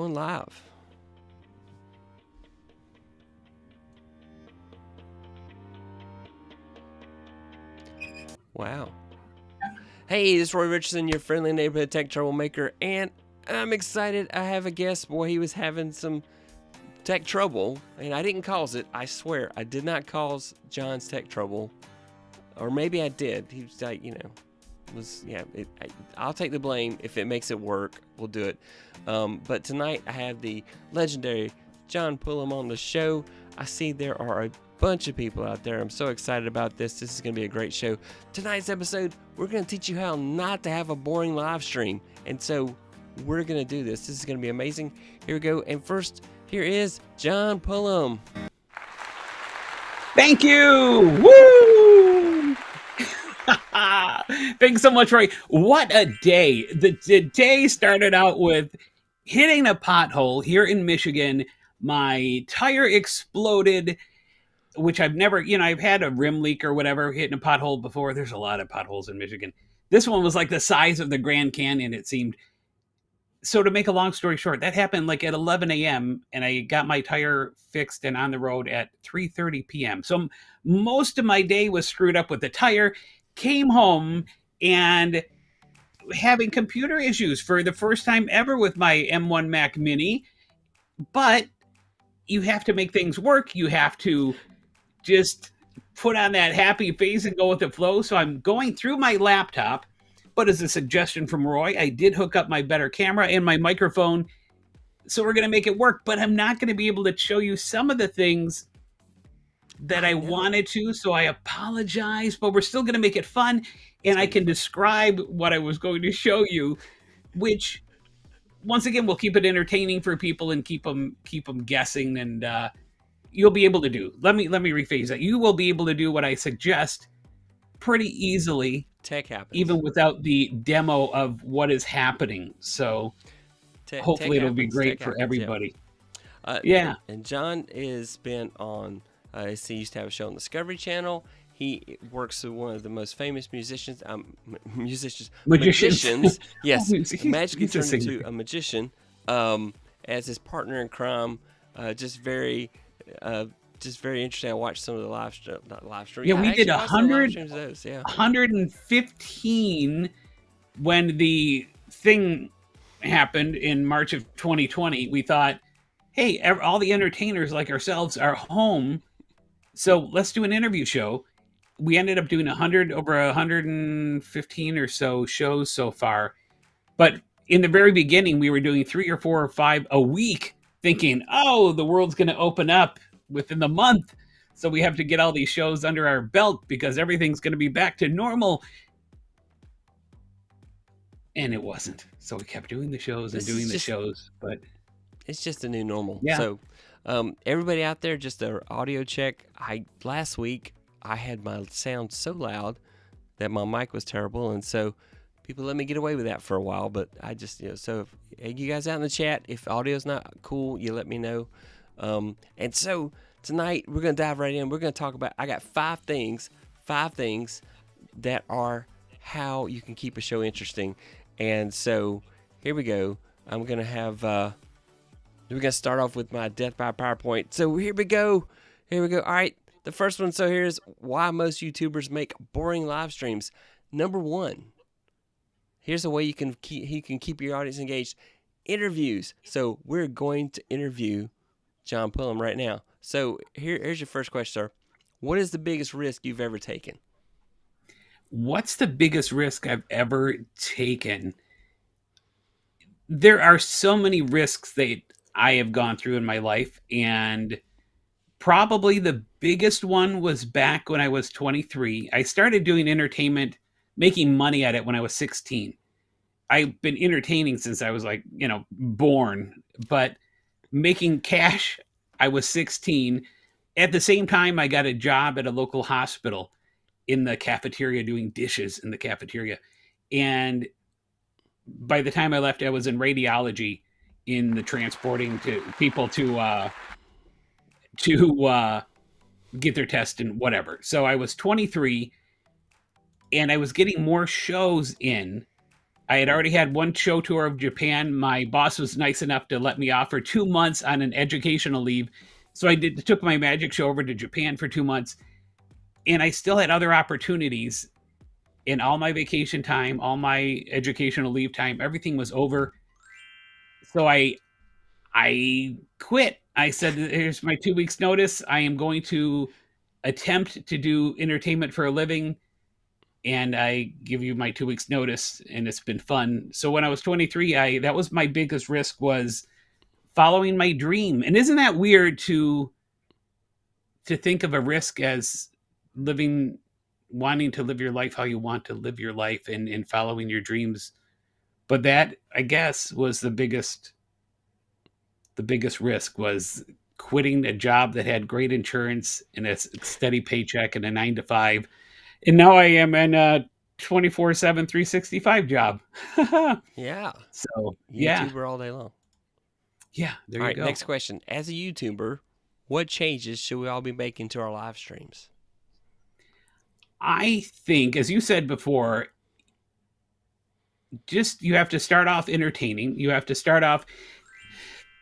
Going live. Wow. Hey, this is Roy Richardson, your friendly neighborhood tech troublemaker, and I'm excited. I have a guest. Boy, he was having some tech trouble, and I didn't cause it. I swear, I did not cause John's tech trouble, or maybe I did. He was like, I'll take the blame. If it makes it work, we'll do it. But tonight I have the legendary John Pullum on the show. I see there are a bunch of people out there. I'm so excited about this. This is going to be a great show. Tonight's episode, we're going to teach you how not to have a boring live stream. And so we're going to do this. This is going to be amazing. Here we go. And first, here is John Pullum. Thank you. Woo! Thanks so much, Roy. What a day. The day started out with hitting a pothole here in Michigan. My tire exploded, which I've never, I've had a rim leak or whatever, hitting a pothole before. There's a lot of potholes in Michigan. This one was like the size of the Grand Canyon, it seemed. So to make a long story short, that happened like at 11 a.m. and I got my tire fixed and on the road at 3:30 p.m. So most of my day was screwed up with the tire. Came home and having computer issues for the first time ever with my M1 Mac Mini. But you have to make things work. You have to just put on that happy face and go with the flow. So I'm going through my laptop. But as a suggestion from Roy, I did hook up my better camera and my microphone. So we're going to make it work. But I'm not going to be able to show you some of the things that I wanted to. So I apologize. But we're still going to make it fun. And I can describe what I was going to show you, which, once again, we'll keep it entertaining for people and keep them guessing. And you'll be able to do. Let me rephrase that. You will be able to do what I suggest pretty easily. Tech happens. Even without the demo of what is happening. So hopefully it'll be great for everybody. Yeah. And John has been on, he used to have a show on Discovery Channel. He works with one of the most famous magicians. Yes. Magically turned into a magician as his partner in crime. Just very interesting. I watched some of the live streams. Yeah, we did 115 when the thing happened in March of 2020. We thought, hey, all the entertainers like ourselves are home, so let's do an interview show. We ended up doing over 115 or so shows so far. But in the very beginning, we were doing 3 or 4 or 5 a week, thinking, oh, the world's going to open up within the month. So we have to get all these shows under our belt because everything's going to be back to normal. And it wasn't. So we kept doing the shows and doing the shows. But it's just a new normal. Yeah. So everybody out there, just an audio check. Last week, I had my sound so loud that my mic was terrible. And so people let me get away with that for a while. But I just, so if you guys out in the chat, if audio's not cool, you let me know. And so tonight we're going to dive right in. We're going to talk about, I got 5 things that are how you can keep a show interesting. And so here we go. I'm going to have, we're going to start off with my death by PowerPoint. So here we go. All right. The first one. So here's why most YouTubers make boring live streams. Number 1, here's a way you can keep your audience engaged. Interviews. So we're going to interview John Pullum right now. So here's your first question, sir. What is the biggest risk you've ever taken? What's the biggest risk I've ever taken? There are so many risks that I have gone through in my life, and probably the biggest one was back when I was 23. I started doing entertainment, making money at it when I was 16. I've been entertaining since I was born, but making cash, I was 16. At the same time, I got a job at a local hospital in the cafeteria, doing dishes in the cafeteria. And by the time I left, I was in radiology, in the transporting to people to get their test and whatever. So I was 23 and I was getting more shows in I had already had one show tour of Japan. My boss was nice enough to let me off for 2 months on an educational leave. So I took my magic show over to Japan for 2 months, and I still had other opportunities in all my vacation time, all my educational leave time. Everything was over. So I quit. I said, here's my 2 weeks notice. I am going to attempt to do entertainment for a living, and I give you my 2 weeks notice, and it's been fun. So when I was 23, that was my biggest risk, was following my dream. And isn't that weird to think of a risk as living, wanting to live your life how you want to live your life, and following your dreams? But that, I guess, was the biggest risk, was quitting a job that had great insurance and a steady paycheck and a 9 to 5. And now I am in a 24/7, 365 job. Yeah. So, yeah. YouTuber all day long. Yeah, there All you right, go. next question. As a YouTuber, what changes should we all be making to our live streams? I think, as you said before, just you have to start off entertaining. You have to start off,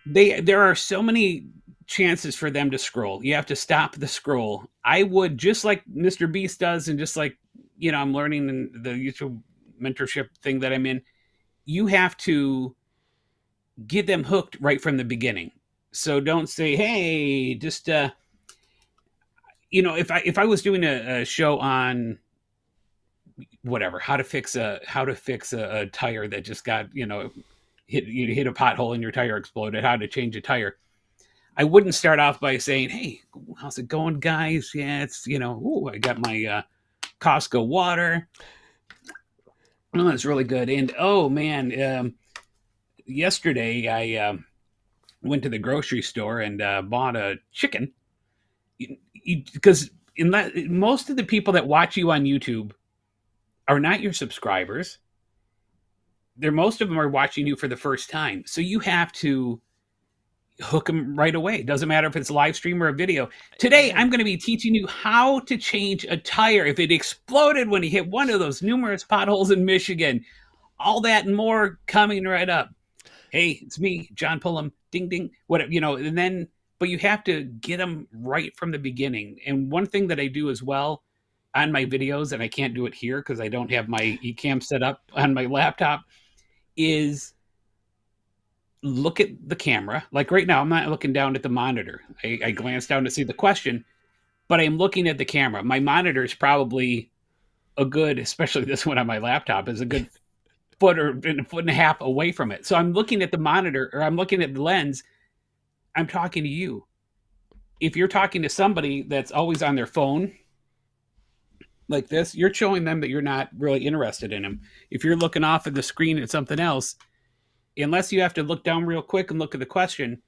there are so many chances for them to scroll. You have to stop the scroll. I would, just like Mr. Beast does, and just like, I'm learning in the YouTube mentorship thing that I'm in, you have to get them hooked right from the beginning. So don't say, hey, just if I was doing a show on whatever, how to fix a tire that just got, hit a pothole and your tire exploded, how to change a tire. I wouldn't start off by saying, hey, how's it going, guys? Yeah, it's, I got my Costco water. Oh, that's really good. And oh man, yesterday I went to the grocery store and bought a chicken, because most of the people that watch you on YouTube are not your subscribers. Most of them are watching you for the first time. So you have to hook them right away. Doesn't matter if it's a live stream or a video. Today, I'm going to be teaching you how to change a tire if it exploded when you hit one of those numerous potholes in Michigan. All that and more coming right up. Hey, it's me, John Pullum. Ding, ding. What, and then, but you have to get them right from the beginning. And one thing that I do as well on my videos, and I can't do it here because I don't have my eCam set up on my laptop, is look at the camera. Like right now, I'm not looking down at the monitor. I glance down to see the question, but I'm looking at the camera. My monitor is probably especially this one on my laptop, is a good foot or a foot and a half away from it. So I'm looking at the monitor, or I'm looking at the lens. I'm talking to you. If you're talking to somebody that's always on their phone like this, you're showing them that you're not really interested in them. If you're looking off at the screen at something else, unless you have to look down real quick and look at the question,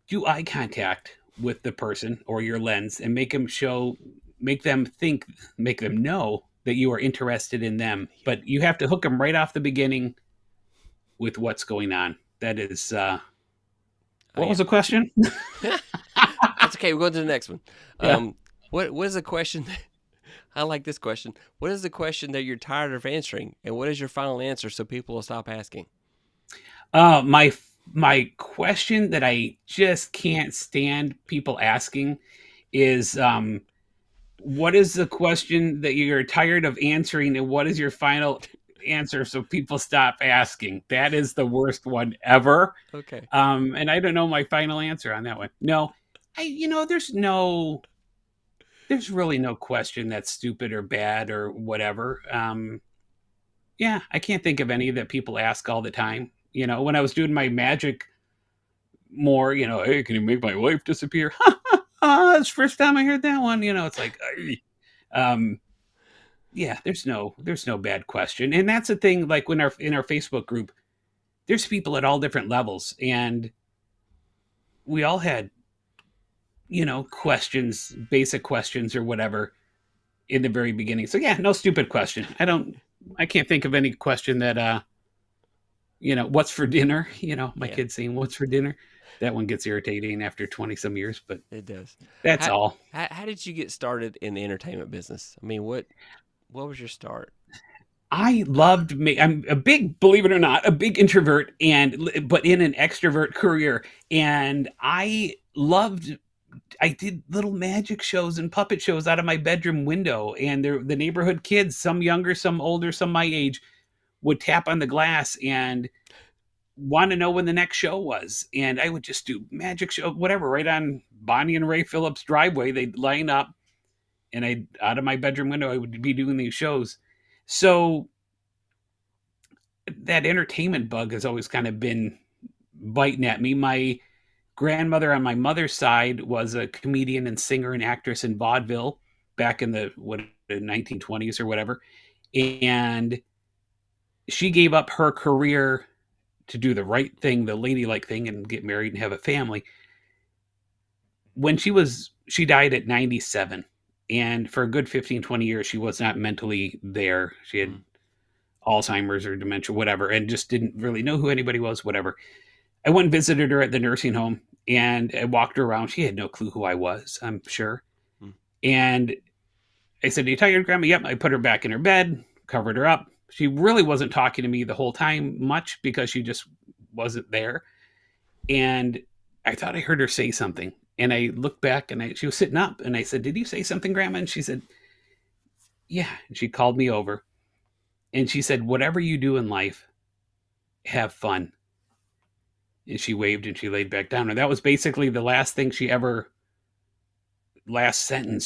do eye contact with the person or your lens and make them know that you are interested in them. But you have to hook them right off the beginning with what's going on. That is, what was the question? That's okay. We'll go to the next one. Yeah. What is the question? I like this question. What is the question that you're tired of answering, and what is your final answer so people will stop asking? My question that I just can't stand people asking is, what is the question that you're tired of answering, and what is your final answer so people stop asking? That is the worst one ever. Okay. And I don't know my final answer on that one. No, there's really no question that's stupid or bad or whatever. Yeah, I can't think of any that people ask all the time. When I was doing my magic more, hey, can you make my wife disappear? That's the first time I heard that one. It's like, yeah, there's no bad question. And that's the thing, like in our Facebook group, there's people at all different levels, and we all had, questions, basic questions or whatever in the very beginning. So yeah, no stupid question. I can't think of any question that, what's for dinner? My kids saying, what's for dinner? That one gets irritating after 20 some years, but it does. That's all. How did you get started in the entertainment business? I mean, what was your start? I loved me. I'm a big, believe it or not, a big introvert, but in an extrovert career. And I did little magic shows and puppet shows out of my bedroom window. And the neighborhood kids, some younger, some older, some my age, would tap on the glass and want to know when the next show was. And I would just do magic show, whatever, right on Bonnie and Ray Phillips' driveway. They'd line up, and out of my bedroom window, I would be doing these shows. So that entertainment bug has always kind of been biting at me. My grandmother on my mother's side was a comedian and singer and actress in vaudeville back in the 1920s or whatever, and she gave up her career to do the right thing, the ladylike thing, and get married and have a family. When she died at 97, and for a good 15, 20 years, she was not mentally there. She had Alzheimer's or dementia, whatever, and just didn't really know who anybody was, whatever. I went and visited her at the nursing home, and I walked her around. She had no clue who I was, I'm sure. And I said, "Are you tired, Grandma?" Yep. I put her back in her bed, covered her up. She really wasn't talking to me the whole time much because she just wasn't there. And I thought I heard her say something. And I looked back, and she was sitting up, and I said, "Did you say something, Grandma?" And she said, "Yeah." And she called me over, and she said, "Whatever you do in life, have fun." And she waved, and she laid back down. And that was basically the last sentence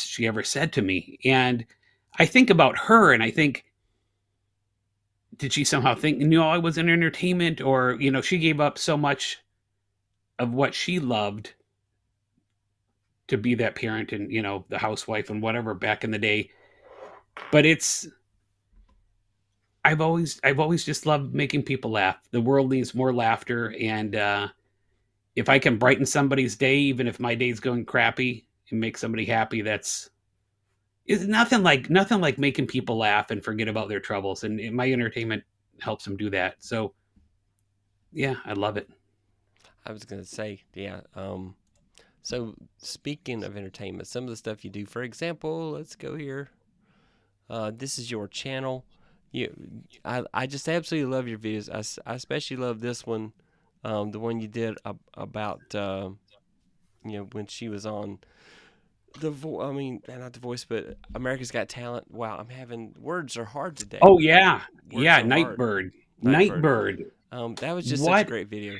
she ever said to me. And I think about her, and I think, did she somehow think, I was in entertainment, or, she gave up so much of what she loved to be that parent and, the housewife and whatever back in the day. But I've always just loved making people laugh. The world needs more laughter. And if I can brighten somebody's day, even if my day's going crappy, and make somebody happy, it's nothing like making people laugh and forget about their troubles. And my entertainment helps them do that. So yeah, I love it. I was gonna say, yeah. So speaking of entertainment, some of the stuff you do. For example, let's go here. This is your channel. I just absolutely love your videos. I especially love this one, the one you did about when she was on I mean, not the voice, but America's Got Talent. Wow, I'm having words are hard today. Oh yeah, Words yeah, are hard. Nightbird, Nightbird. Nightbird. That was just such a What? great video.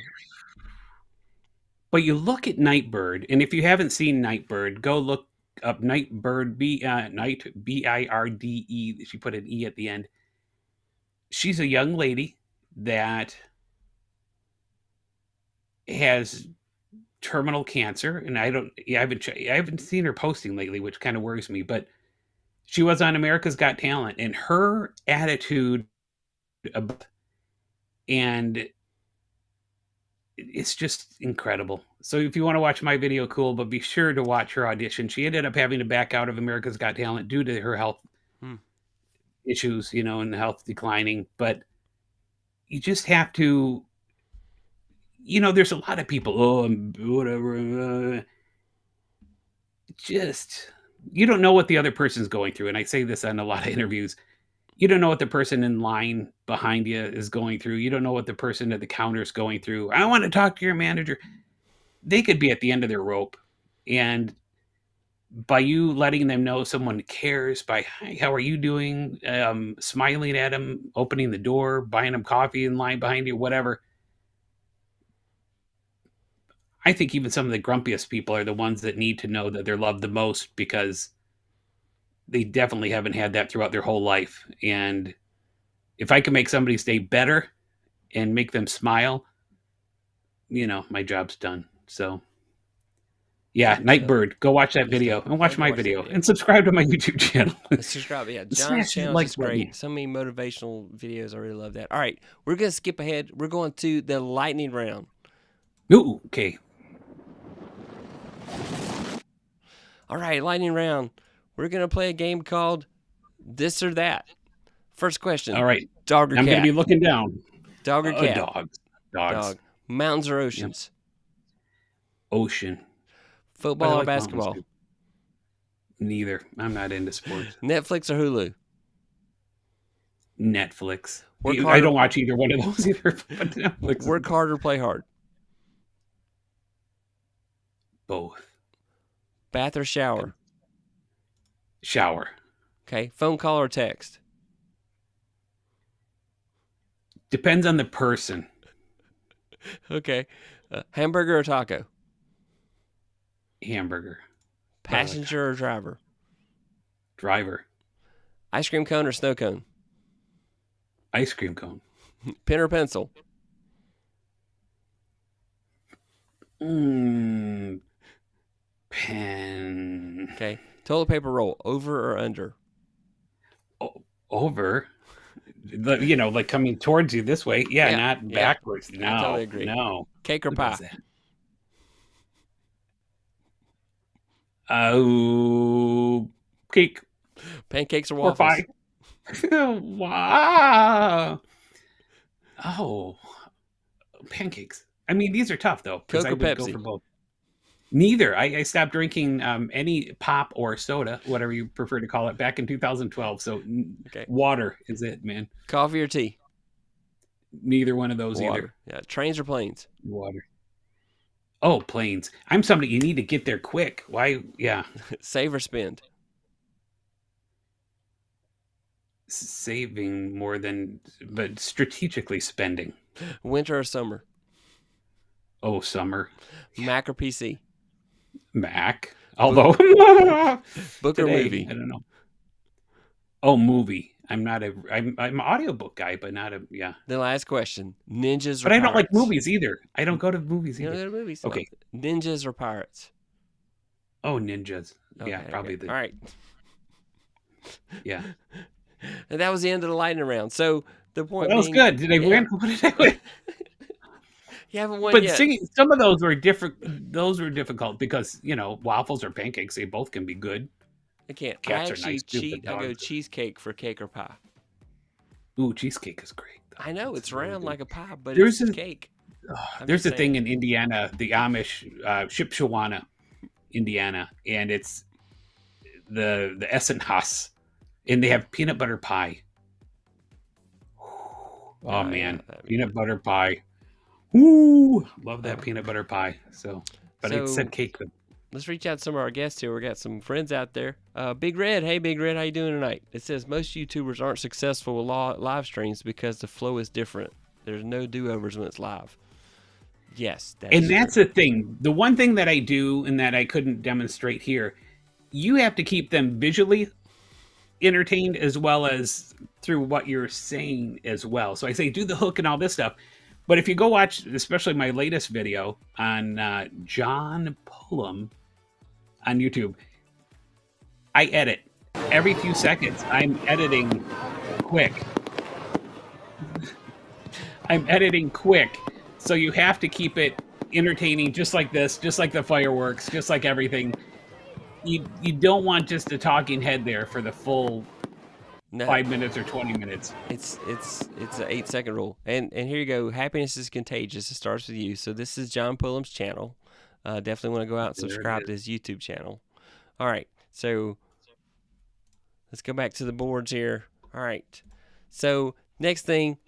But you look at Nightbird, and if you haven't seen Nightbird, go look up Nightbird. Birde. She put an E at the end. She's a young lady that has terminal cancer, and I haven't seen her posting lately, which kind of worries me. But she was on America's Got Talent, and her attitude and it's just incredible. So if you want to watch my video, cool, but be sure to watch her audition. She ended up having to back out of America's Got Talent due to her health issues, and health declining. But you just have to, there's a lot of people, whatever. You don't know what the other person's going through. And I say this on a lot of interviews. You don't know what the person in line behind you is going through. You don't know what the person at the counter is going through. I want to talk to your manager. They could be at the end of their rope. And by you letting them know someone cares, by, "Hi, how are you doing?" Smiling at them, opening the door, buying them coffee in line behind you, whatever. I think even some of the grumpiest people are the ones that need to know that they're loved the most, because they definitely haven't had that throughout their whole life. And if I can make somebody's day better and make them smile, my job's done. So yeah, Nightbird, go watch that video and watch my video and subscribe to my YouTube channel. Subscribe, yeah. John's channel is great. So many motivational videos. I really love that. All right, we're gonna skip ahead. We're going to the lightning round. Ooh, okay. All right, lightning round. We're gonna play a game called This or That. First question. All right. Dog or cat? I'm gonna be looking down. Dog or cat? Dogs. Dog. Mountains or oceans? Yep. Ocean. Football or basketball? Neither. I'm not into sports. Netflix or Hulu? Netflix. Work I hard. don't watch either one of those either. But Netflix. Work hard or play hard. Both. Bath or shower. Shower. Okay. Phone call or text. Depends on the person. Okay. Hamburger or taco. Hamburger. Passenger or driver. Driver. Ice cream cone or snow cone. Ice cream cone. Pen or pencil. Pen. Okay. Toilet paper roll. Over or under. Over. Like coming towards you this way. Yeah, not backwards. No, I totally agree. No. Cake or pie. Oh, cake. Pancakes or Or waffles. pie. Wow. Oh, pancakes. I mean, these are tough though. Coke I or would Pepsi. go for both. Neither. I stopped drinking any pop or soda, whatever you prefer to call it, back in 2012. So water is it, man. Coffee or tea. Neither one of those Water. either. Yeah. Trains or planes. Water. Oh, planes. I'm somebody you need to get there quick. Why? Yeah. Save or spend. Saving more than, but strategically spending. Winter or summer. Oh, summer. Mac or PC. Mac. Although Book today, or movie. I don't know. Oh, movie. I'm an audiobook guy, but not a The last question. Ninjas or But I pirates. don't like movies either. I don't go to movies You either. don't go to movies. Okay. Ninjas or pirates. Oh, ninjas. Okay, Yeah, probably okay. the. All right. Yeah. And that was the end of the lightning round. So the point That was being, good. Did I win? What did I win? You haven't won But yet. some of those were different. Those were difficult because waffles or pancakes, they both can be good. I can't. Cats I are actually nice too, cheat. but I go dogs- cheesecake for cake or pie. Ooh, cheesecake is great. though. I know That's it's really round good. like a pie, but There's it's a- cake. I'm There's just a thing saying. in Indiana, the Amish, Shipshawana, Indiana, and it's the Essenhaus, and they have peanut butter pie. Oh man, peanut butter pie. Ooh, love that peanut butter pie. But it said cake. Let's reach out to some of our guests here. We got some friends out there. Big Red, hey Big Red, how you doing tonight? It says most YouTubers aren't successful with live streams because the flow is different. There's no do-overs when it's live. Yes, That's the thing. The one thing that I do and that I couldn't demonstrate here, you have to keep them visually entertained as well as through what you're saying as well. So I say do the hook and all this stuff. But if you go watch, especially my latest video on John Pullum on YouTube, I edit every few seconds. I'm editing quick. So you have to keep it entertaining, just like this, just like the fireworks, just like everything. You don't want just a talking head there for the full 5 minutes or 20 minutes. It's an 8-second rule. And here you go. Happiness is contagious. It starts with you. So this is John Pullum's channel. Definitely want to go out and subscribe to his YouTube channel. All right. So let's go back to the boards here. All right. So next thing,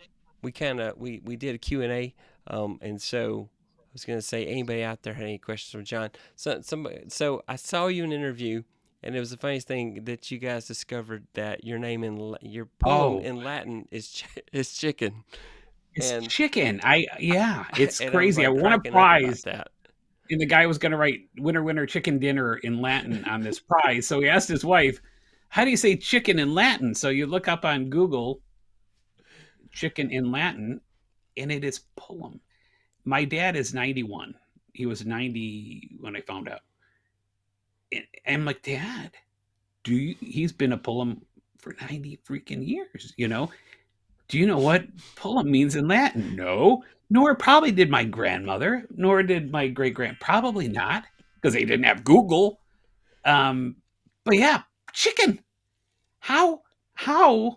we did a Q&A. And so I was going to say, anybody out there had any questions for John? So I saw you in an interview. And it was the funniest thing that you guys discovered that your name your poem in Latin is chicken. It's chicken. It's crazy. I like won a cracking up prize. about that. And the guy was going to write winner chicken dinner in Latin on this prize. So he asked his wife, how do you say chicken in Latin? So you look up on Google chicken in Latin, and it is Pullum. My dad is 91. He was 90 when I found out. And I'm like, Dad, he's been a Pullum for 90 freaking years, Do you know what Pullum means in Latin? No. Nor probably did my grandmother, nor did my great-grand. Probably not, because they didn't have Google. But yeah, chicken. How? I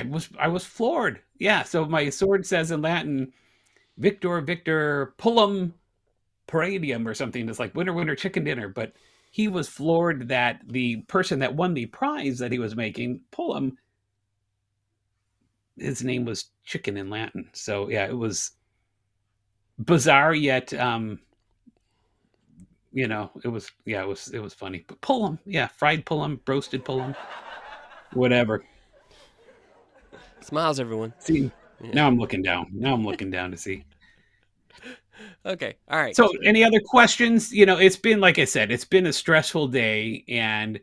was floored. Yeah, so my sword says in Latin, Victor Pullum Paradium or something. It's like winner chicken dinner, but he was floored that the person that won the prize that he was making, Pullum, his name was Chicken in Latin. So yeah, it was bizarre yet it was funny. But Pullum, yeah, fried Pullum, roasted Pullum, whatever. Smiles, everyone. See, Yeah. now I'm looking down. Now I'm looking down to see. Okay, all right. So, any other questions? It's been, like I said, it's been a stressful day, and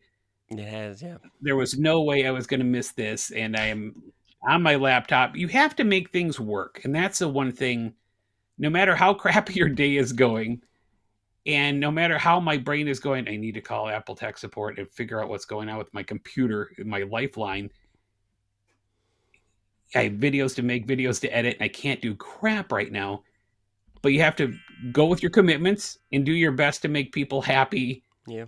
It has, yeah. there was no way I was going to miss this. And I am on my laptop. You have to make things work, and that's the one thing. No matter how crappy your day is going, and no matter how my brain is going, I need to call Apple tech support and figure out what's going on with my computer, my lifeline. I have videos to make, videos to edit, and I can't do crap right now. But you have to go with your commitments and do your best to make people happy. Yeah.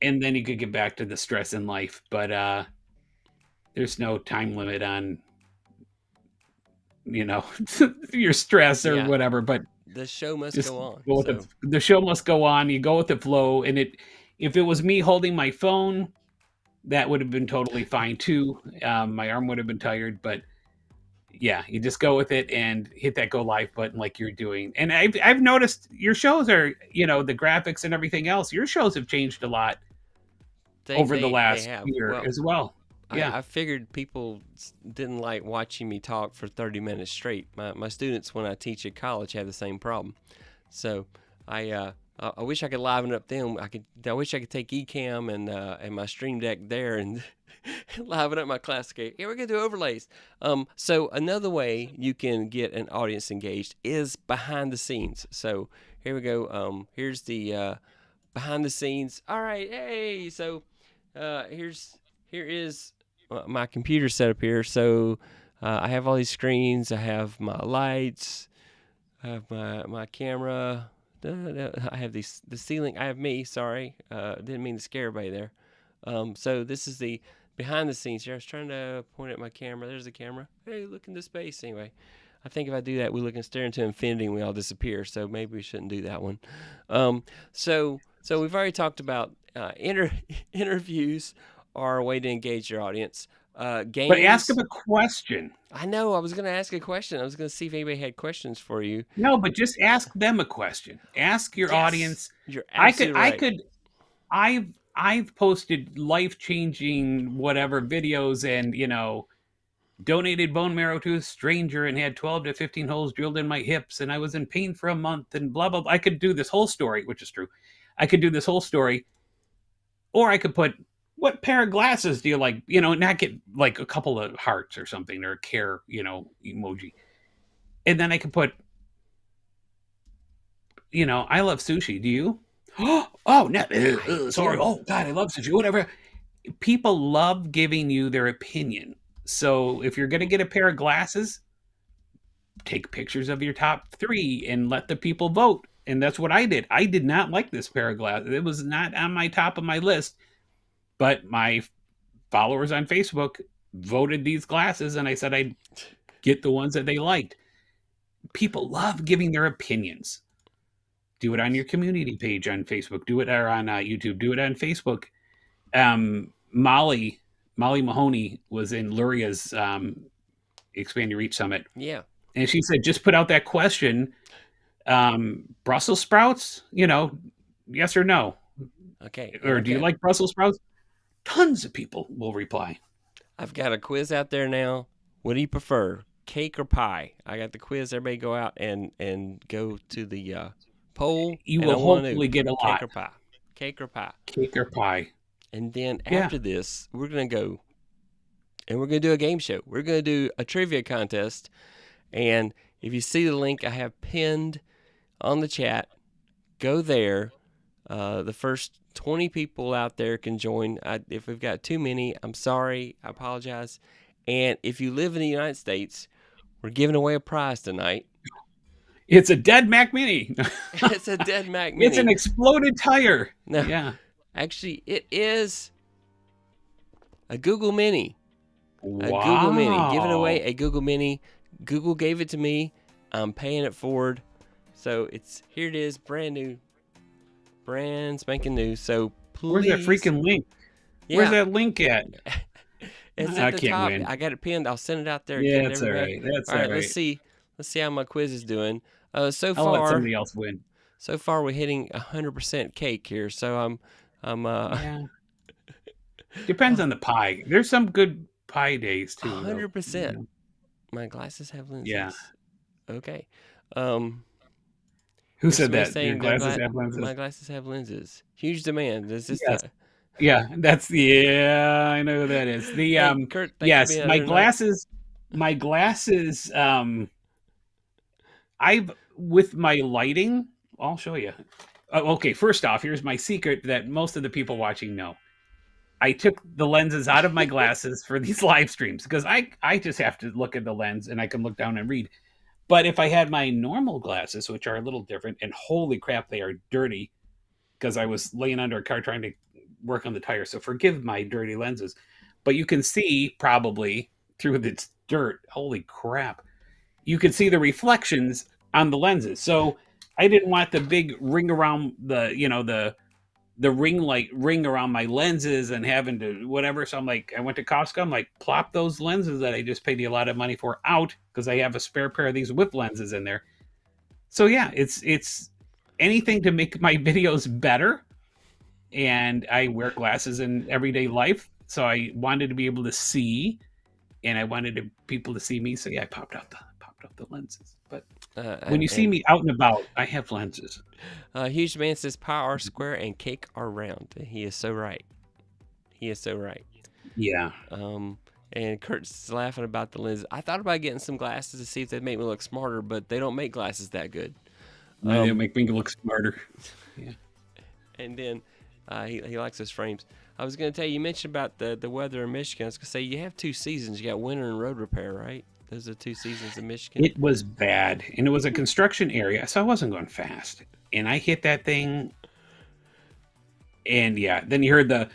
And then you could get back to the stress in life. But there's no time limit on, your stress or whatever. But the show must go on. The show must go on. You go with the flow. And if it was me holding my phone, that would have been totally fine too. My arm would have been tired, but yeah, you just go with it and hit that go live button like you're doing. And I've noticed your shows are, the graphics and everything else. Your shows have changed a lot over the last year as well. Yeah, I figured people didn't like watching me talk for 30 minutes straight. My students, when I teach at college, have the same problem. So I wish I could liven it up them. I wish I could take Ecamm and my Stream Deck there and liven up my class. Okay, yeah, we're gonna do overlays. So another way you can get an audience engaged is behind the scenes. So here we go. Here's the behind the scenes. All right, hey. So here is my computer setup here. So I have all these screens. I have my lights. I have my camera. I have the ceiling. I have me. Sorry, didn't mean to scare everybody there. So this is the behind the scenes here. I was trying to point at my camera. There's the camera. Hey, look into space. Anyway, I think if I do that, we look and stare into infinity and we all disappear. So maybe we shouldn't do that one. So we've already talked about interviews are a way to engage your audience. Games. But ask them a question. I know. I was going to ask a question. I was going to see if anybody had questions for you. No, but just ask them a question. Ask your audience. You're absolutely right. I've posted life-changing whatever videos and, donated bone marrow to a stranger and had 12 to 15 holes drilled in my hips and I was in pain for a month and blah, blah, blah. I could do this whole story, which is true. I could do this whole story. Or I could put, what pair of glasses do you like? Not get like a couple of hearts or something or a care, emoji. And then I could put, I love sushi. Do you? Oh, no. Sorry. Oh, God, I love sushi. Whatever. People love giving you their opinion. So if you're going to get a pair of glasses, take pictures of your top 3 and let the people vote. And that's what I did. I did not like this pair of glasses. It was not on my top of my list. But my followers on Facebook voted these glasses, and I said I'd get the ones that they liked. People love giving their opinions. Do it on your community page on Facebook. Do it on YouTube. Do it on Facebook. Molly Mahoney was in Luria's Expand Your Reach Summit. Yeah. And she said, just put out that question, Brussels sprouts, yes or no? Okay. Or do you like Brussels sprouts? Tons of people will reply. I've got a quiz out there now. What do you prefer, cake or pie? I got the quiz. Everybody go out and go to the poll. You will hopefully get a lot. Cake or pie? Cake or pie? Cake or pie. And then after this, we're going to go and we're going to do a game show. We're going to do a trivia contest. And if you see the link I have pinned on the chat, go there. The first 20 people out there can join. If we've got too many, I'm sorry. I apologize. And if you live in the United States, we're giving away a prize tonight. It's a dead Mac Mini. It's a dead Mac Mini. It's an exploded tire. No, yeah. Actually, it is a Google Mini. Wow. A Google Mini. Giving away a Google Mini. Google gave it to me. I'm paying it forward. So here it is, brand new. Brand spanking new. So Where's that please. freaking link? Where's Yeah, that link at? it's at I the can't top. win. I got it pinned. I'll send it out there Yeah, again to that's all everybody. right. That's All all right, let's right. see. Let's see how my quiz is doing. So I'll let far, somebody else win. we're hitting 100% cake here. So I'm Yeah. Depends on the pie. There's some good pie days too, though. 100%. My glasses have Yeah. lenses. Okay. Um, Who said Mr. Ray that? Your saying glasses have my lenses? glasses have lenses. Huge demand. Is this Yes. the Yeah, yeah, I know who that is. The Hey, Kurt, thanks for yes, being out here tonight. my glasses I've with my lighting, I'll show you. Okay, first off, here's my secret that most of the people watching know. I took the lenses out of my glasses for these live streams because I just have to look at the lens and I can look down and read. But if I had my normal glasses, which are a little different, and holy crap, they are dirty because I was laying under a car trying to work on the tire. So forgive my dirty lenses. But you can see probably through this dirt, holy crap, you can see the reflections on the lenses. So I didn't want the big ring around the ring around my lenses and having to whatever. So I'm like, I went to Costco. I'm like, plop those lenses that I just paid you a lot of money for out because I have a spare pair of these with lenses in there. So yeah, it's anything to make my videos better. And I wear glasses in everyday life, so I wanted to be able to see, and I wanted people to see me. So yeah, I popped out the lenses. But when you see me out and about, I have lenses. Huge man says pie are square and cake are round. He is so right. He is so right. Yeah. And Kurt's laughing about the lenses. I thought about getting some glasses to see if they'd make me look smarter, but they don't make glasses that good. They make me look smarter. Yeah. And then he likes those frames. I was going to tell you, you mentioned about the weather in Michigan. I was going to say, you have two seasons. You got winter and road repair, right? Those are 2 seasons in Michigan. It was bad, and it was a construction area, so I wasn't going fast. And I hit that thing, and yeah, then you heard the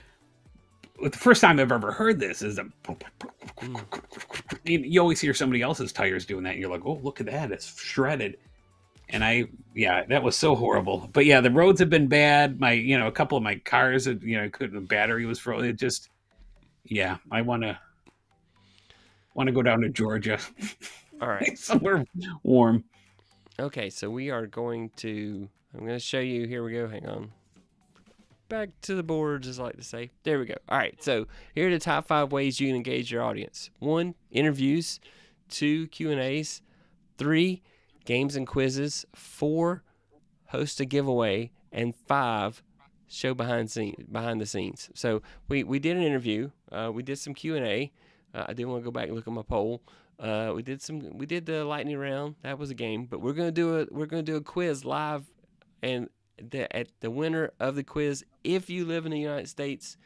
first time I've ever heard this is you always hear somebody else's tires doing that, and you're like, oh, look at that, it's shredded. And that was so horrible. But yeah, the roads have been bad. A couple of my cars, the battery was frozen. It just, yeah, I want to go down to Georgia. All right. Somewhere warm. Okay, so we are I'm going to show you. Here we go. Hang on. Back to the boards, as I like to say. There we go. All right, so here are the top 5 ways you can engage your audience. 1, interviews. 2, Q&As. 3, games and quizzes. 4, host a giveaway. And 5, show behind the scenes. So we did an interview. We did some Q&A. I did want to go back and look at my poll. We did the lightning round. That was a game, but we're gonna do a quiz live, and the winner of the quiz, if you live in the United States,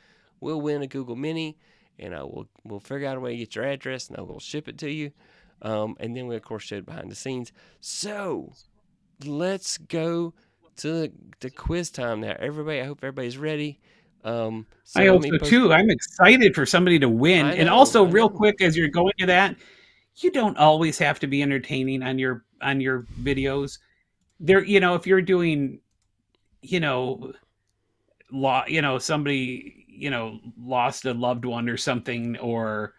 will win a Google Mini, and we'll figure out a way to get your address, and I will ship it to you. And then we of course show it behind the scenes. So let's go to the quiz time now. Everybody, I hope everybody's ready. I hope so too. I'm excited for somebody to win. And also, real quick, as you're going to that, you don't always have to be entertaining on your videos. There, if you're doing, somebody, lost a loved one or something, or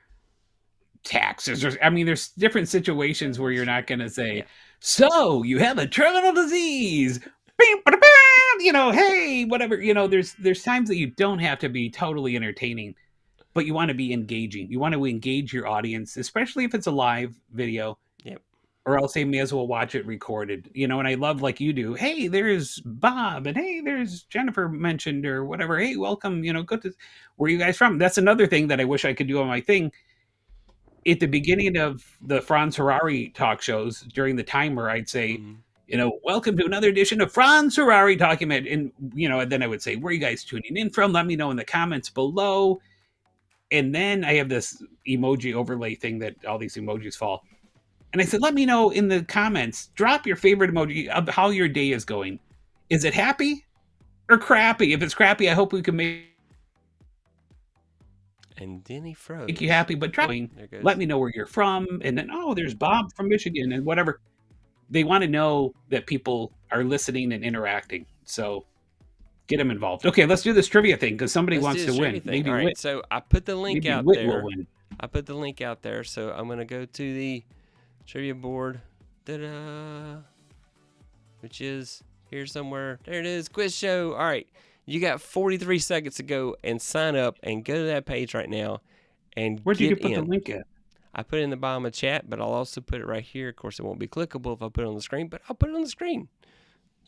taxes, or there's different situations where you're not going to say, so you have a terminal disease. Hey, whatever. There's times that you don't have to be totally entertaining, but you want to be engaging. You want to engage your audience, especially if it's a live video. Yep. Or else they may as well watch it recorded. And I love, like you do, hey, there's Bob, and hey, there's Jennifer mentioned, or whatever. Hey, welcome, good to, where are you guys from? That's another thing that I wish I could do on my thing. At the beginning of the Franz Harari talk shows, during the timer, I'd say, welcome to another edition of Franz Harari Talking About, and then I would say, where are you guys tuning in from? Let me know in the comments below. And then I have this emoji overlay thing that all these emojis fall. And I said, let me know in the comments, drop your favorite emoji of how your day is going. Is it happy or crappy? If it's crappy, I hope we can make And then he froze. Make you happy, but let me know where you're from. And then, there's Bob from Michigan, and whatever. They want to know that people are listening and interacting. So Get him involved. Okay, let's do this trivia thing because somebody Let's wants do to this trivia win. thing. Maybe All right, Wit. so I put the link Maybe out Wit there. will win. I put the link out there, so I'm gonna go to the trivia board. Ta-da! Which is here somewhere. There it is. Quiz show. All right, you got 43 seconds to go and sign up and go to that page right now and Where'd you get put the in. link at? I put it in the bottom of the chat, but I'll also put it right here. Of course, it won't be clickable if I put it on the screen, but I'll put it on the screen.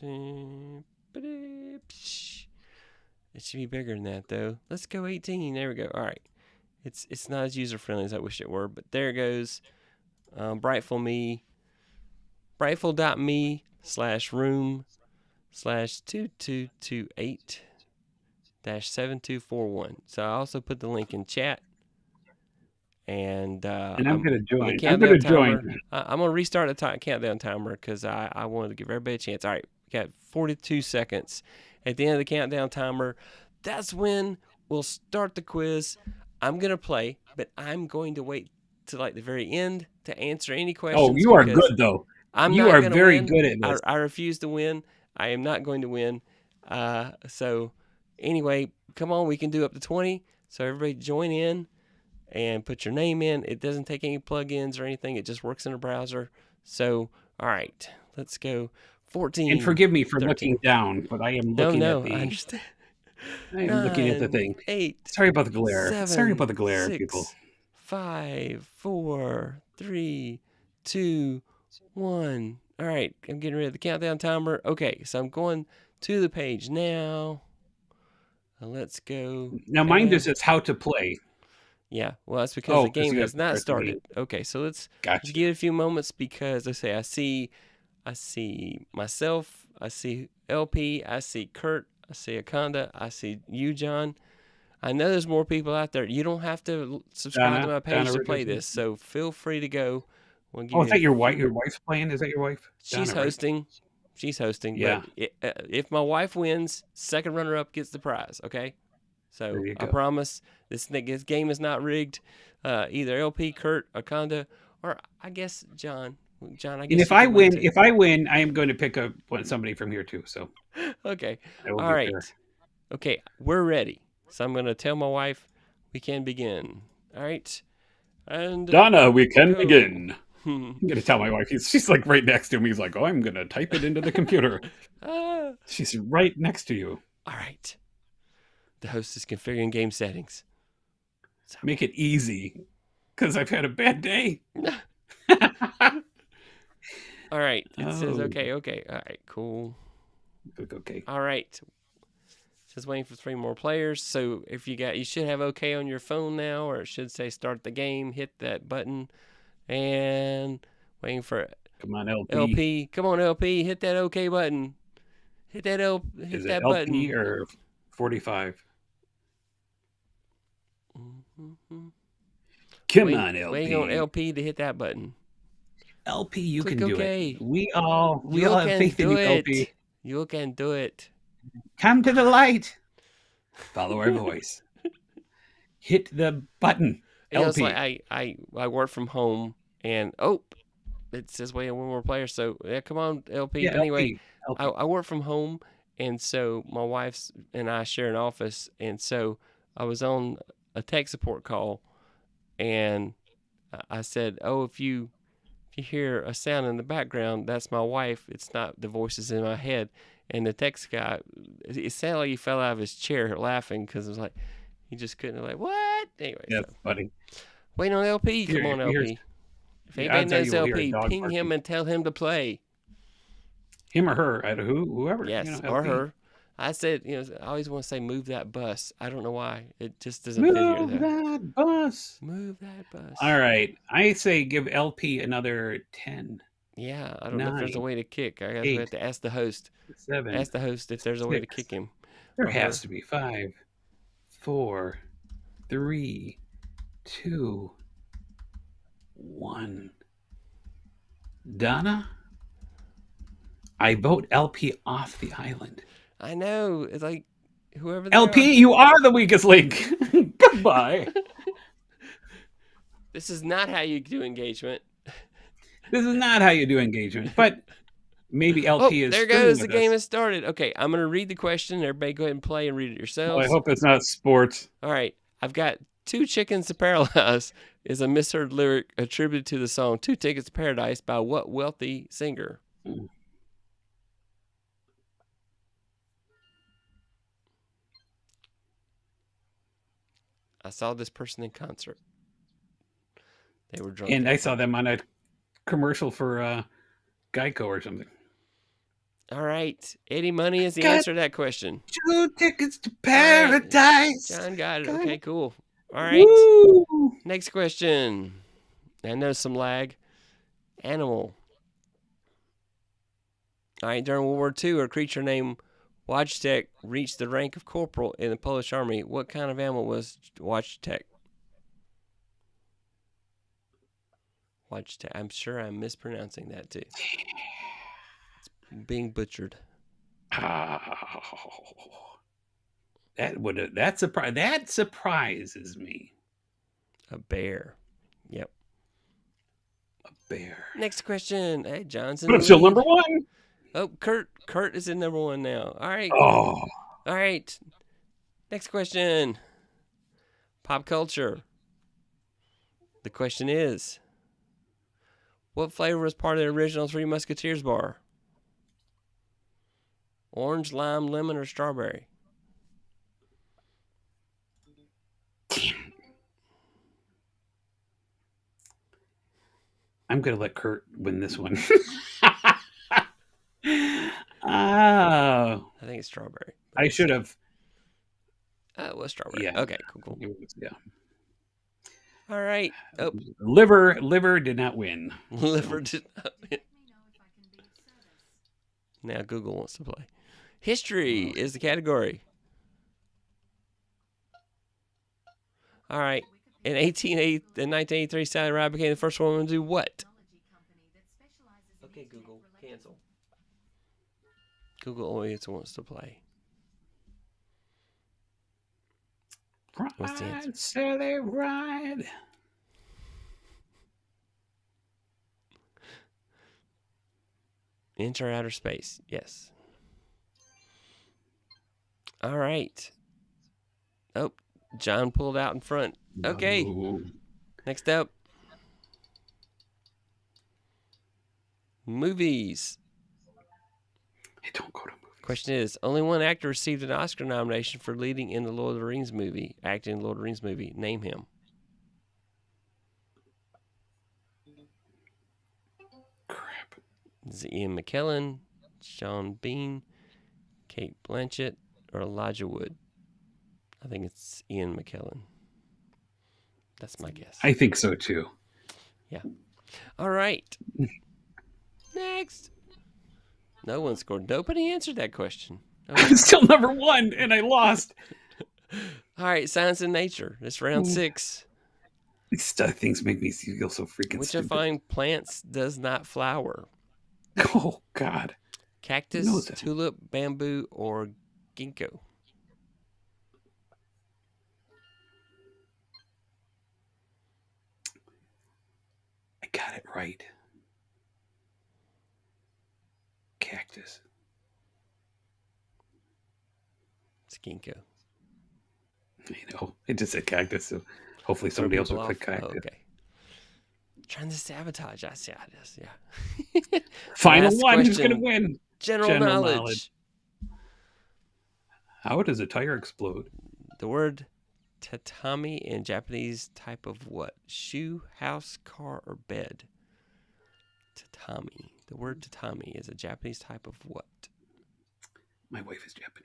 It should be bigger than that, though. Let's go 18. There we go. All right. It's not as user-friendly as I wish it were, but there it goes. Brightful.me/room/2228-7241. So I also put the link in chat. And I'm going to join. I'm going to join. I'm going to restart the countdown timer because I wanted to give everybody a chance. All right, we got 42 seconds. At the end of the countdown timer, that's when we'll start the quiz. I'm going to play, but I'm going to wait to like the very end to answer any questions. Oh, you are good, though. You are very good at this. I refuse to win. I am not going to win. So anyway, come on, we can do up to 20. So everybody join in and put your name in. It doesn't take any plugins or anything. It just works in a browser. So, all right, let's go. 14. And forgive me for 13. looking down, but I am looking at the. I understand. I am looking at the thing. 8. Sorry about the glare. 7, Sorry about the glare, 6, people. 5, 4, 3, 2, 1. All right, I'm getting rid of the countdown timer. Okay, so I'm going to the page now. Let's go. Now, mine just says how to play. Yeah, well, that's because the game has not started. Okay, so let's Gotcha. give it a few moments because I see myself, I see LP, I see Kurt, I see Akanda, I see you, John. I know there's more people out there. You don't have to subscribe to my page to play this, so feel free to go. Is that your wife? Your wife's playing? Is that your wife? She's hosting. Right? She's hosting. Yeah. But if my wife wins, second runner-up gets the prize. Okay. So I promise this game is not rigged. Either LP, Kurt, Akanda, or I guess John. John, I guess. And if I win, I am going to pick up somebody from here too. So. Okay. All right. Fair. Okay, we're ready. So I'm going to tell my wife we can begin. All right. And Donna, we can begin. I'm going to tell my wife. She's like right next to me. He's like, oh, I'm going to type it into the computer. She's right next to you. All right. The host is configuring game settings. So. Make it easy, because I've had a bad day. All right. It says okay. All right, cool. Okay. All right. It says waiting for 3 more players. So if you should have okay on your phone now, or it should say start the game. Hit that button, and waiting for. Come on, LP. LP, come on, LP. Hit that okay button. Hit that Is that it button. LP or 45? Mm-hmm. Come on, LP. Waiting on LP to hit that button. LP, you Click can do okay. it. We all have faith in you, LP. You can do it. Come to the light. Follow our voice. Hit the button. LP. Like I work from home, and it says waiting on 1 more player. So yeah, come on, LP. Yeah, but anyway, LP. I work from home, and so my wife and I share an office, and so I was on a tech support call, and I said, if you hear a sound in the background, that's my wife. It's not the voices in my head. And the text guy, it sounded like he fell out of his chair laughing because it was like he just couldn't. Like, what? Anyway, yeah, funny. Waiting on LP. Come on, LP. If anybody knows LP, ping him and tell him to play. Him or her, whoever. Yes, or her. I said, I always want to say move that bus. I don't know why. It just doesn't fit here. Move that bus. Move that bus. All right. I say give LP another 10. Yeah, I don't know if there's a way to kick. I have to ask the host. 7. Ask the host if there's a way to kick him. There has to be. 5, 4, 3, 2, 1. Donna, I vote LP off the island. I know. It's like whoever. LP, you are the weakest link. Goodbye. This is not how you do engagement. This is not how you do engagement, but Maybe Oh, LP is there screwing goes. The with game us. has started. Okay, I'm going to read the question. Everybody go ahead and play and read it Oh, I yourselves. hope it's not sports. All right. I've got Two Chickens to Paralyze is a misheard lyric attributed to the song Two Tickets to Paradise by what wealthy singer? I saw this person in concert. They were drunk. And I saw them on a commercial for Geico or something. All right. Eddie Money is the Got answer to that question. 2 tickets to paradise. John got it. Got Okay, it. cool. All right. Woo! Next question. I know some lag. Animal. All right. During World War II, a creature named Wojtek reached the rank of corporal in the Polish army. What kind of animal was Wojtek? Wojtek. I'm sure I'm mispronouncing that too. It's being butchered. Oh, that surprises me. A bear. Yep. A bear. Next question. Hey, Johnson. But I'm still number one. Oh, Kurt is in number one now. All right. Oh. All right. Next question. Pop culture. The question is, what flavor was part of the original Three Musketeers bar? Orange, lime, lemon, or strawberry? I'm going to let Kurt win this one. Oh. I think it's strawberry. I should have. It was strawberry. Yeah. Okay, cool. Yeah. All right. Oh, Liver did not win. liver did not win. Now Google wants to play. History is the category. All right. In 1983, Sally Ride became the first woman to do what? Okay, Google, cancel. Google always wants to play. What's the answer? Ride, Sally, ride. Enter outer space. Yes. All right. Oh, John pulled out in front. Okay. No. Next up. Movies. Hey, don't go to movies. Question is, only one actor received an Oscar nomination for leading in the Lord of the Rings movie. Acting in the Lord of the Rings movie. Name him. Crap. Is it Ian McKellen, Sean Bean, Kate Blanchett, or Elijah Wood? I think it's Ian McKellen. That's my guess. I think so too. Yeah. All right. Next. No one scored. Nobody answered that question. I'm still number one, and I lost. All right. Science and nature. It's round 6. These things make me feel so freaking Which stupid. of fine plants does not flower? Oh, God. Cactus, tulip, bamboo, or ginkgo? I got it right. Cactus. It's ginkgo. You know, it just said cactus, so hopefully somebody else will click cactus. Oh, okay. Trying to sabotage. I see. Yeah. Final Last one. Who's question. going to win? General knowledge. How does a tire explode? The word tatami in Japanese type of what? Shoe, house, car, or bed? Tatami. The word tatami is a Japanese type of what? My wife is Japanese.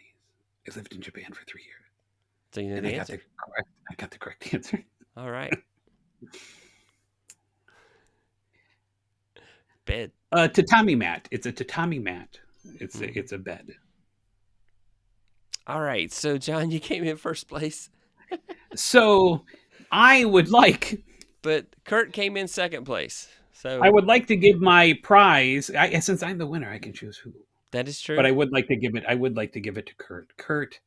I lived in Japan for 3 years. So you know And the I answer. got the correct answer. All right. Bed. Tatami mat. It's a tatami mat. It's a bed. All right. So John, you came in first place. So I would like, but Kurt came in second place. So I would like to give my prize. Since I'm the winner, I can choose who. That is true. But I would like to give it to Kurt. Kurt,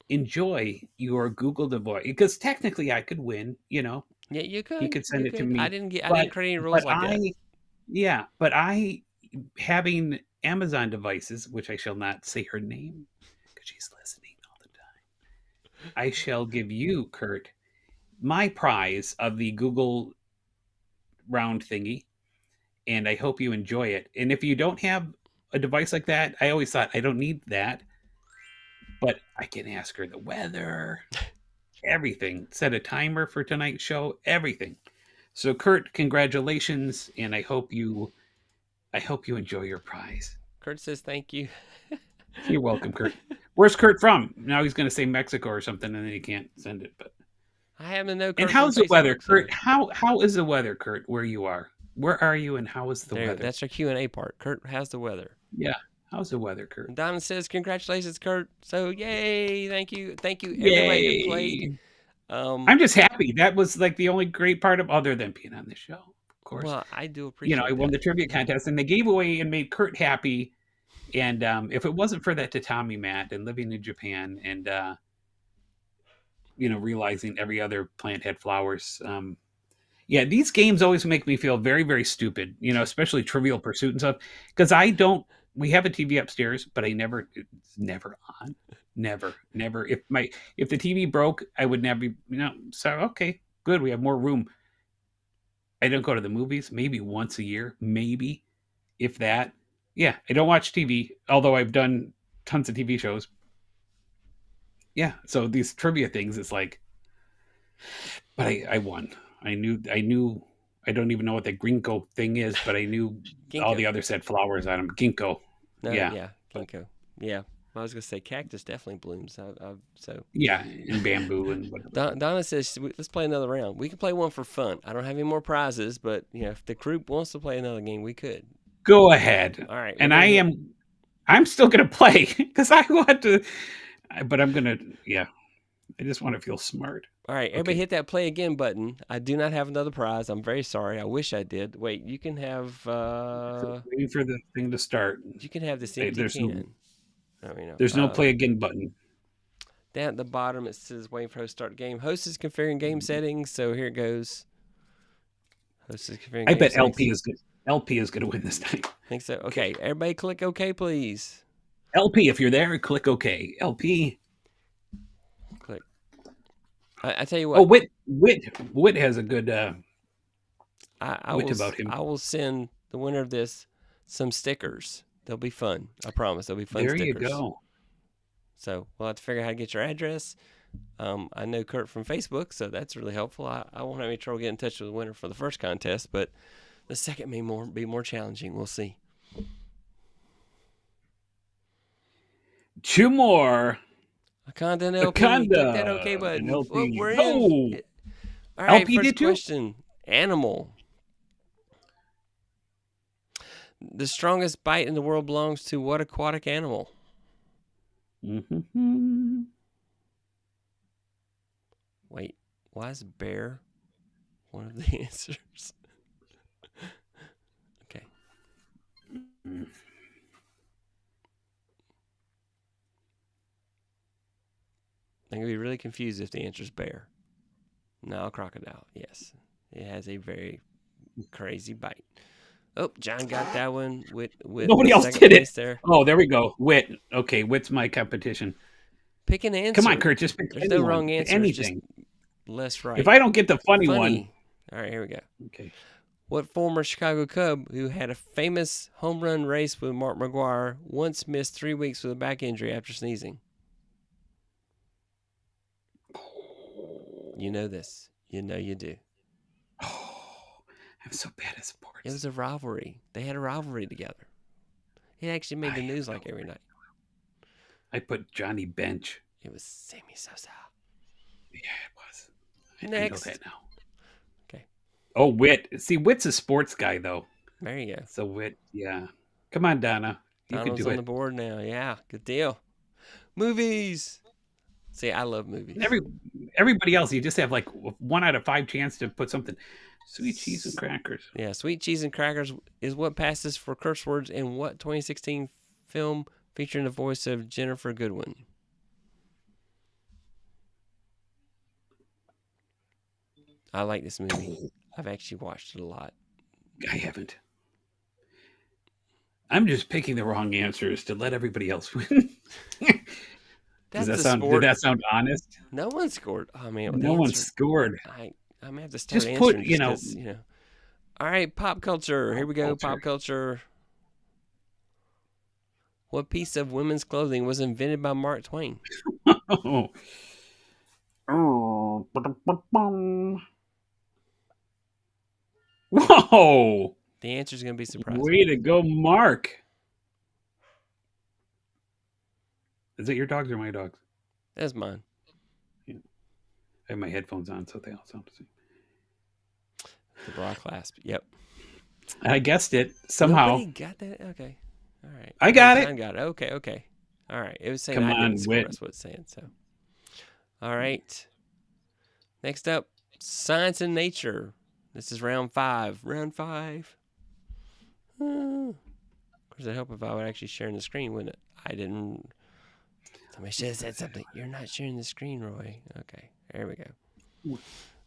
enjoy your Google device, because technically I could win. You know. Yeah, you could. He could send it to me. I didn't create any rules like that. Yeah, but having Amazon devices, which I shall not say her name because she's listening all the time, I shall give you, Kurt, my prize of the Google round thingy, and I hope you enjoy it. And if you don't have a device like that, I always thought I don't need that, but I can ask her the weather, everything, set a timer for tonight's show, everything. So, Kurt, congratulations, and I hope you enjoy your prize. Kurt says thank you. You're welcome, Kurt. Where's Kurt from? Now he's going to say Mexico or something, and then he can't send it. But I happen to know Kurt and how's from the weather, Facebook, Kurt? so- How is the weather, Kurt? Where you are? Where are you, and how is the There, weather? that's our Q&A part. Kurt, how's the weather? Yeah, how's the weather, Kurt? And Donna says, congratulations, Kurt. So, yay. Thank you, everybody Yay! that played. I'm just happy. That was like the only great part of, other than being on the show, of course. Well, I do appreciate I won that. the trivia contest, and they gave away and made Kurt happy. And if it wasn't for that tatami mat and living in Japan and realizing every other plant had flowers, these games always make me feel very, very stupid. Especially Trivial Pursuit and stuff, because we have a TV upstairs, but it's never on. Never. If the TV broke, I would never be, so okay, good. We have more room. I don't go to the movies, maybe once a year, maybe, if that. Yeah, I don't watch TV, although I've done tons of TV shows. Yeah, so these trivia things, it's like, but I won. I knew. I don't even know what the ginkgo thing is, but I knew all the others had flowers on them. Ginkgo. No, yeah, ginkgo. Yeah, I was gonna say cactus definitely blooms. So yeah, and bamboo and whatever. Donna says, let's play another round. We can play one for fun. I don't have any more prizes, but if the group wants to play another game, we could. Go ahead. All right. And I'm still going to play because I want to, but I'm going to, I just want to feel smart. All right. Everybody hit that play again button. I do not have another prize. I'm very sorry. I wish I did. Wait, you can have, waiting for the thing to start. You can have this empty can. There's no play again button. Down at the bottom, it says waiting for host to start game. Host is configuring game settings. So here it goes. Host is configuring I bet settings. LP is good. LP is going to win this time. I think so. Okay, everybody click OK, please. LP, if you're there, click OK. LP. Click. I tell you what. Oh, Wit has a good wit about him. I will send the winner of this some stickers. They'll be fun. I promise. They'll be fun there stickers. There you go. So we'll have to figure out how to get your address. I know Kurt from Facebook, so that's really helpful. I won't have any trouble getting in touch with the winner for the first contest, but the second may be more challenging. We'll see. 2 more. Akanda and LP. Click that OK button. LP. We're in. All right, LP first question. Animal. The strongest bite in the world belongs to what aquatic animal? Mm-hmm. Wait, why is bear one of the answers? Okay. I'm going to be really confused if the answer is bear. No, crocodile. Yes. It has a very crazy bite. Oh, John got that one. Wit Nobody else did it. There. Oh, there we go. Wit. Okay, Wit's my competition. Pick an answer. Come on, Kurt. Just pick There's no wrong answer. Anything. Just less right. If I don't get the funny one. All right, here we go. Okay. What former Chicago Cub who had a famous home run race with Mark McGwire once missed 3 weeks with a back injury after sneezing? You know this. You know you do. Oh, I'm so bad at sports. It was a rivalry. They had a rivalry together. It actually made the news like every night. I put Johnny Bench. It was Sammy Sosa. Yeah, it was. I know that now. Okay. Oh, Wit. See, Wit's a sports guy, though. There you go. So Wit, yeah. Come on, Donna. You Donna's can do it. On the board now. Yeah, good deal. Movies. See, I love movies. Everybody else, you just have like 1 out of 5 chance to put something. Sweet cheese and crackers. Yeah, sweet cheese and crackers is what passes for curse words in what 2016 film featuring the voice of Jennifer Goodwin? I like this movie. I've actually watched it a lot. I haven't. I'm just picking the wrong answers to let everybody else win. That's the Did sport. that sound honest? No one scored. Oh man, the No one answer. scored. I'm gonna have to start Just put, answering just because All right, pop culture. Here we go. Pop culture. What piece of women's clothing was invented by Mark Twain? Oh. Whoa! The answer is gonna be surprising. Way to go, Mark. Is it your dogs or my dogs? That's mine. Yeah. I have my headphones on, so they all sound the same. The bra clasp. Yep. I guessed it somehow. Nobody got that? Okay. All right. I got John it. got it. Okay. All right. It was saying Come I on, didn't score. Whit. That's what it's saying. So, all right. Next up, science and nature. This is round 5. Round 5. Of course, it'd help if I would actually share the screen, wouldn't it? I didn't. Somebody should have said something. You're not sharing the screen, Roy. Okay. There we go.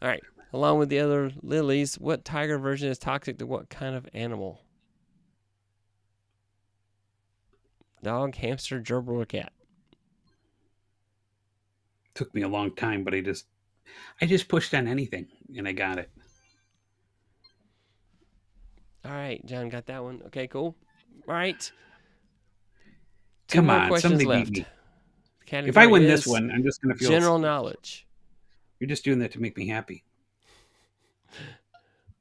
All right. Along with the other lilies, what tiger version is toxic to what kind of animal? Dog, hamster, gerbil, or cat? Took me a long time, but I just pushed on anything and I got it. All right, John got that one. Okay, cool. All right. Come more on, questions somebody left. beat me. Category If I win this is one, I'm just going to feel general knowledge. You're just doing that to make me happy.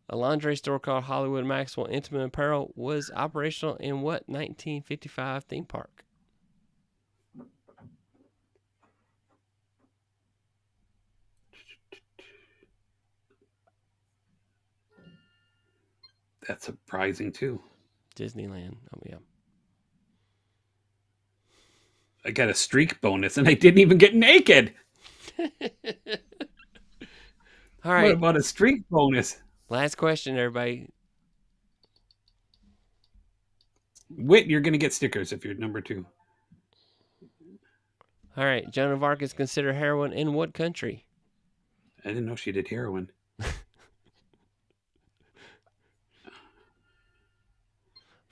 A lingerie store called Hollywood Maxwell Intimate Apparel was operational in what 1955 theme park? That's surprising too. Disneyland. Oh yeah. I got a streak bonus and I didn't even get naked. All right. What about a streak bonus? Last question, everybody. Whit, you're going to get stickers if you're number 2. All right. Joan of Arc is considered heroine in what country? I didn't know she did heroin.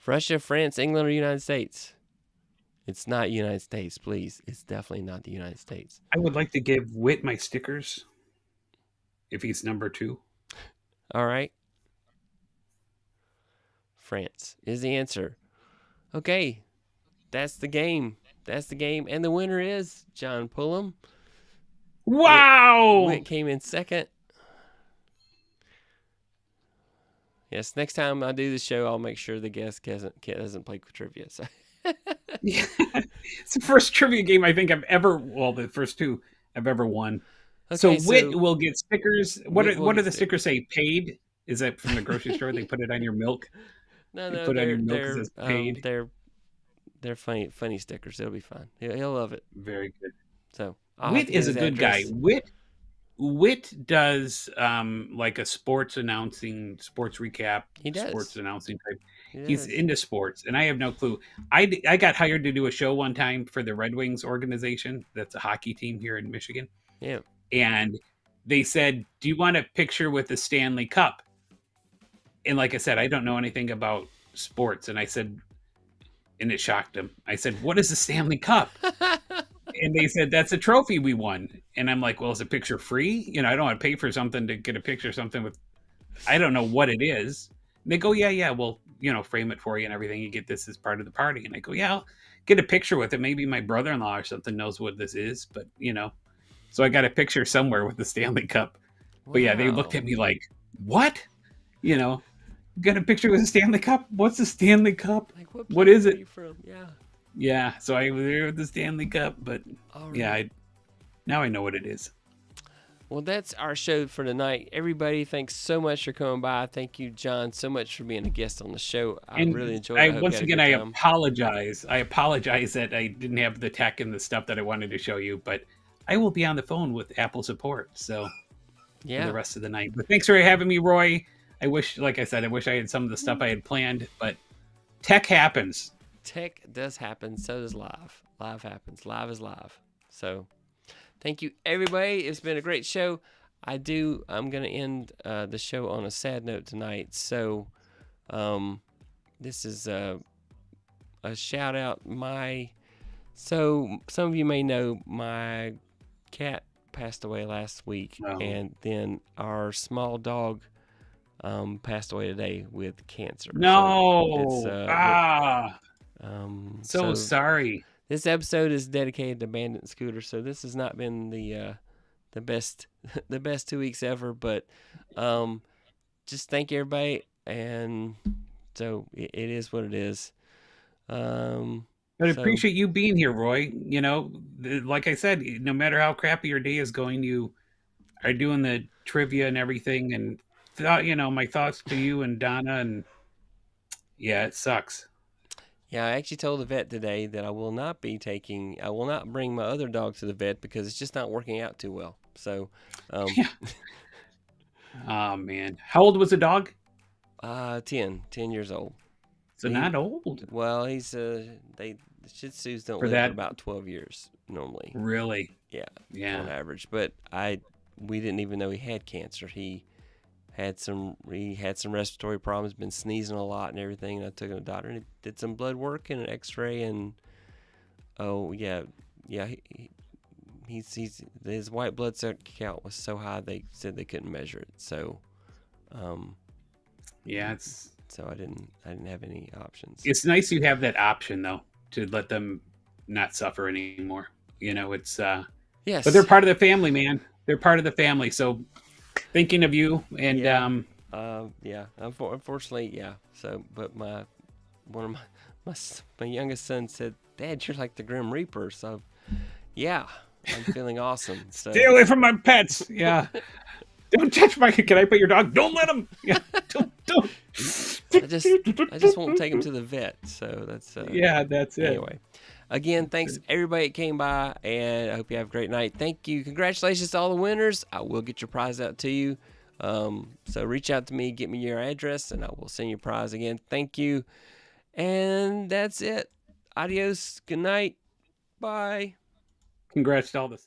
Russia, France, England, or United States? It's not United States, please. It's definitely not the United States. I would like to give Whit my stickers if he's number 2. All right. France is the answer. Okay. That's the game. And the winner is John Pullum. Wow! Whit came in second. Yes, next time I do the show, I'll make sure the guest doesn't play trivia. So. Yeah. It's the first trivia game I think I've ever, the first 2 I've ever won. Okay, so Whit will get stickers. What do the stickers say? Paid? Is that from the grocery store? They put it on your milk? No, put it on your milk because it's paid? They're funny stickers. It'll be fun. He'll love it. Very good. So Whit is a good guy. Whit does like a sports recap. He does. Sports announcing type. He's into sports, and I have no clue. I got hired to do a show one time for the Red Wings organization. That's a hockey team here in Michigan. Yeah. And they said, "Do you want a picture with the Stanley Cup?" And like I said, I don't know anything about sports, and I said, and it shocked them. I said, "What is the Stanley Cup?" And they said, "That's a trophy we won." And I'm like, "Well, is a picture free? I don't want to pay for something to get a picture of something with, I don't know what it is." And they go, yeah, we'll, frame it for you and everything. You get this as part of the party. And I go, yeah, I'll get a picture with it. Maybe my brother-in-law or something knows what this is, but so I got a picture somewhere with the Stanley Cup. Wow. But yeah, they looked at me like, what? Got a picture with the Stanley Cup? What's the Stanley Cup? Like, what is it? From? Yeah. Yeah, so I was there with the Stanley Cup, but right. Yeah, now I know what it is. Well, that's our show for tonight. Everybody, thanks so much for coming by. Thank you, John, so much for being a guest on the show. I really enjoyed it. Once again, I apologize. I apologize that I didn't have the tech and the stuff that I wanted to show you, but I will be on the phone with Apple support, so for the rest of the night. But thanks for having me, Roy. Like I said, I wish I had some of the stuff I had planned, but tech happens. Tech does happen. So does live. Live happens. Live is live. So thank you, everybody. It's been a great show. I'm going to end the show on a sad note tonight. So this is a shout out. So some of you may know my cat passed away last week, Oh. and then our small dog passed away today with cancer. No. So So sorry. this episode is dedicated to Bandit and Scooter. So this has not been the best the best 2 weeks ever, but just thank everybody, and so it is what it is. But I appreciate you being here, Roy. You know, like I said, no matter how crappy your day is going, you are doing the trivia and everything. And my thoughts to you and Donna. And yeah, it sucks. Yeah, I actually told the vet today that I will not bring my other dog to the vet because it's just not working out too well. So, Yeah. Oh man, how old was the dog? 10 years old. So not old. Well, he's the Shih Tzus don't For live that- for about 12 years normally. Really? Yeah, Yeah. on average. But we didn't even know he had cancer. He had some respiratory problems, been sneezing a lot and everything. And I took him to the doctor and he did some blood work and an X-ray, and his white blood cell count was so high they said they couldn't measure it. So, Yeah, so I didn't have any options. it's nice you have that option though, to let them not suffer anymore. You know, it's Yes, but they're part of the family, man. They're part of the family. So thinking of you and unfortunately, yeah. So, but one of my youngest son said, "Dad, you're like the Grim Reaper." So, yeah, I'm feeling awesome. So, stay away from my pets. Yeah. Don't touch my. Can I pet your dog? Don't let him. Yeah. Don't. I just won't take him to the vet. So that's Yeah, that's it. Anyway, again, thanks everybody that came by, and I hope you have a great night. Thank you. Congratulations to all the winners. I will get your prize out to you. So reach out to me, get me your address, and I will send you a prize again. Thank you. And that's it. Adios. Good night. Bye. Congrats to all the